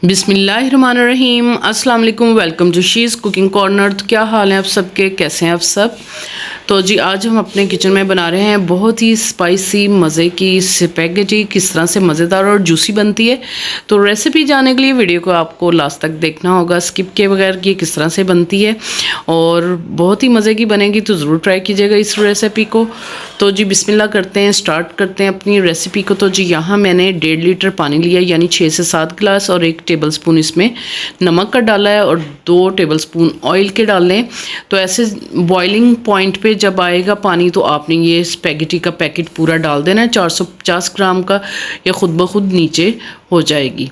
बिस्मिल्लाहिर्रहमानिर्रहीम। अस्सलाम वालेकुम। Welcome to she's cooking corner. तो क्या हाल है आप सबके, कैसे हैं आप सब? तो जी आज हम अपने किचन में बना रहे हैं बहुत ही स्पाइसी मज़े की स्पैगेटी। किस तरह से मज़ेदार और जूसी बनती है, तो रेसिपी जानने के लिए वीडियो को आपको लास्ट तक देखना होगा, स्किप के बगैर कि किस तरह से बनती है और बहुत ही मज़े की बनेगी। तो ज़रूर ट्राई कीजिएगा इस रेसिपी को। तो जी बिस्मिल्लाह करते हैं, स्टार्ट करते हैं अपनी रेसिपी को। तो जी यहाँ मैंने 1.5 लीटर पानी लिया, यानी 6 से 7 गिलास, और 1 टेबलस्पून इसमें नमक का डाला है और 2 टेबलस्पून ऑयल के डाल लें। तो ऐसे बॉइलिंग पॉइंट पे जब आएगा पानी तो आपने ये स्पैगेटी का पैकेट पूरा डाल देना है। 450 ग्राम का ये खुद ब खुद नीचे हो जाएगी।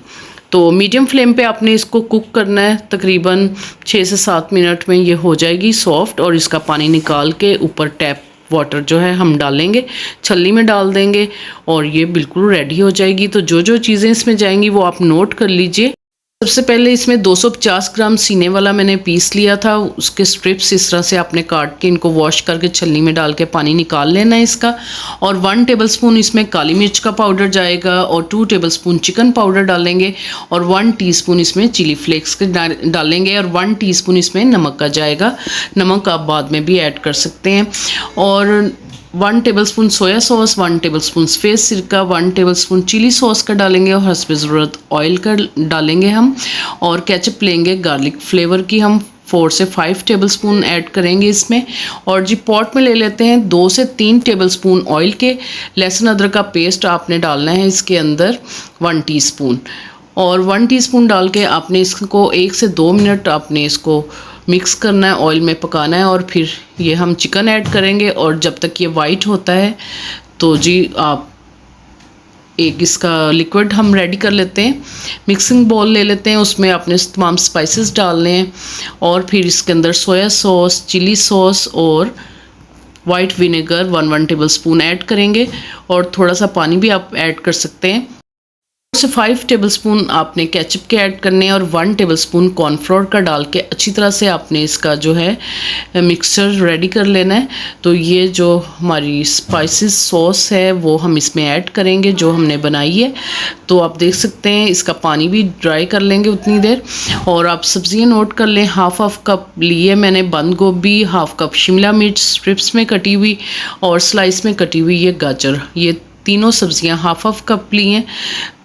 तो मीडियम फ्लेम पे आपने इसको कुक करना है, तकरीबन 6 से 7 मिनट में ये हो जाएगी सॉफ्ट। और इसका पानी निकाल के ऊपर टैप वाटर जो है हम डालेंगे, छलनी में डाल देंगे और ये बिल्कुल रेडी हो जाएगी। तो जो जो चीज़ें इसमें जाएंगी वो आप नोट कर लीजिए। सबसे पहले इसमें 250 ग्राम सीने वाला मैंने पीस लिया था, उसके स्ट्रिप्स इस तरह से आपने काट के इनको वॉश करके छलनी में डाल के पानी निकाल लेना है इसका। और 1 टेबलस्पून इसमें काली मिर्च का पाउडर जाएगा और 2 टेबलस्पून चिकन पाउडर डालेंगे और 1 टीस्पून इसमें चिली फ्लेक्स के डालेंगे और 1 टीस्पून इसमें नमक का जाएगा। नमक आप बाद में भी ऐड कर सकते हैं। और 1 टेबलस्पून सोया सॉस, 1 टेबलस्पून सफ़ेद सिरका, 1 टेबलस्पून चिली सॉस का डालेंगे और हस्ब ज़रूरत ऑयल का डालेंगे हम। और केचप लेंगे गार्लिक फ्लेवर की, हम 4 से 5 टेबलस्पून ऐड करेंगे इसमें। और जी पॉट में ले लेते हैं 2 से 3 टेबलस्पून ऑयल के। लहसुन अदरक का पेस्ट आपने डालना है इसके अंदर 1 टीस्पून, और 1 टीस्पून डाल के आपने इसको 1 से 2 मिनट आपने इसको मिक्स करना है, ऑयल में पकाना है। और फिर ये हम चिकन ऐड करेंगे और जब तक ये वाइट होता है तो जी आप एक इसका लिक्विड हम रेडी कर लेते हैं। मिक्सिंग बाउल ले लेते हैं, उसमें आपने तमाम स्पाइसेस डालने हैं और फिर इसके अंदर सोया सॉस, चिली सॉस और वाइट विनेगर 1 टेबलस्पून ऐड करेंगे और थोड़ा सा पानी भी आप ऐड कर सकते हैं। 4 से 5 टेबलस्पून आपने केचप के ऐड करने हैं और 1 टेबलस्पून कॉर्नफ्लोर का डाल के अच्छी तरह से आपने इसका जो है मिक्सचर रेडी कर लेना है। तो ये जो हमारी स्पाइसेस सॉस है वो हम इसमें ऐड करेंगे जो हमने बनाई है। तो आप देख सकते हैं इसका पानी भी ड्राई कर लेंगे उतनी देर। और आप सब्जियां नोट कर लें, हाफ कप लिए मैंने बंद गोभी, हाफ कप शिमला मिर्च स्ट्रिप्स में कटी हुई और स्लाइस में कटी हुई ये गाजर, ये तीनों सब्जियां हाफ कप ली हैं।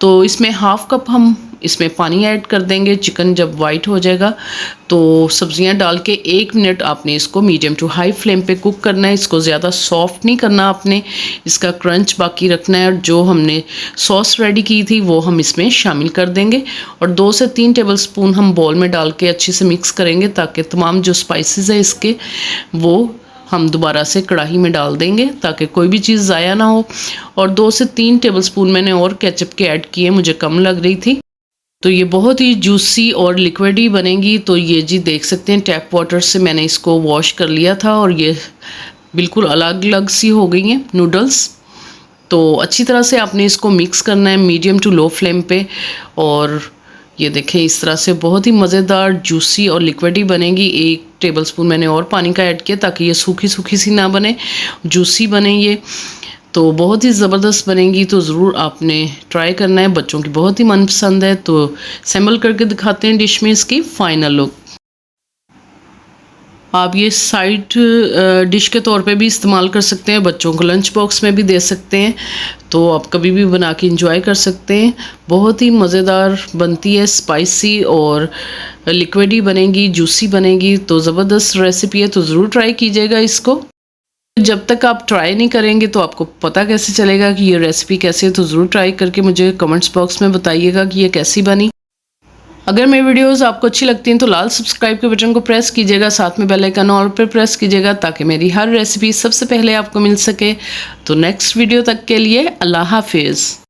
तो इसमें हाफ कप हम इसमें पानी ऐड कर देंगे। चिकन जब वाइट हो जाएगा तो सब्जियां डाल के 1 मिनट आपने इसको मीडियम टू हाई फ्लेम पे कुक करना है। इसको ज़्यादा सॉफ्ट नहीं करना आपने, इसका क्रंच बाकी रखना है। और जो हमने सॉस रेडी की थी वो हम इसमें शामिल कर देंगे और 2 से 3 टेबलस्पून हम बॉल में डाल के अच्छे से मिक्स करेंगे ताकि तमाम जो स्पाइसेस है इसके वो हम दोबारा से कढ़ाई में डाल देंगे ताकि कोई भी चीज़ ज़ाया ना हो। और 2 से 3 टेबलस्पून मैंने और केचप के ऐड किए, मुझे कम लग रही थी। तो ये बहुत ही जूसी और लिक्विडी बनेगी। तो ये जी देख सकते हैं टैप वाटर से मैंने इसको वॉश कर लिया था और ये बिल्कुल अलग अलग सी हो गई हैं नूडल्स। तो अच्छी तरह से आपने इसको मिक्स करना है मीडियम टू लो फ्लेम पे। और ये देखें इस तरह से बहुत ही मज़ेदार जूसी और लिक्विडी बनेगी। 1 टेबलस्पून मैंने और पानी का ऐड किया ताकि ये सूखी सूखी सी ना बने, जूसी बने ये। तो बहुत ही ज़बरदस्त बनेगी। तो ज़रूर आपने ट्राई करना है, बच्चों की बहुत ही मनपसंद है। तो सैम्पल करके दिखाते हैं डिश में इसकी फ़ाइनल लुक। आप ये साइड डिश के तौर पे भी इस्तेमाल कर सकते हैं, बच्चों को लंच बॉक्स में भी दे सकते हैं। तो आप कभी भी बना के इंजॉय कर सकते हैं। बहुत ही मज़ेदार बनती है, स्पाइसी और लिक्विडी बनेगी, जूसी बनेगी। तो ज़बरदस्त रेसिपी है, तो ज़रूर ट्राई कीजिएगा इसको। जब तक आप ट्राई नहीं करेंगे तो आपको पता कैसे चलेगा कि ये रेसिपी कैसी है। तो ज़रूर ट्राई करके मुझे कमेंट्स बॉक्स में बताइएगा कि ये कैसी बनी। अगर मेरी वीडियोस आपको अच्छी लगती हैं तो लाल सब्सक्राइब के बटन को प्रेस कीजिएगा, साथ में बेल आइकन ऑल पर प्रेस कीजिएगा ताकि मेरी हर रेसिपी सबसे पहले आपको मिल सके। तो नेक्स्ट वीडियो तक के लिए अल्लाह हाफिज़।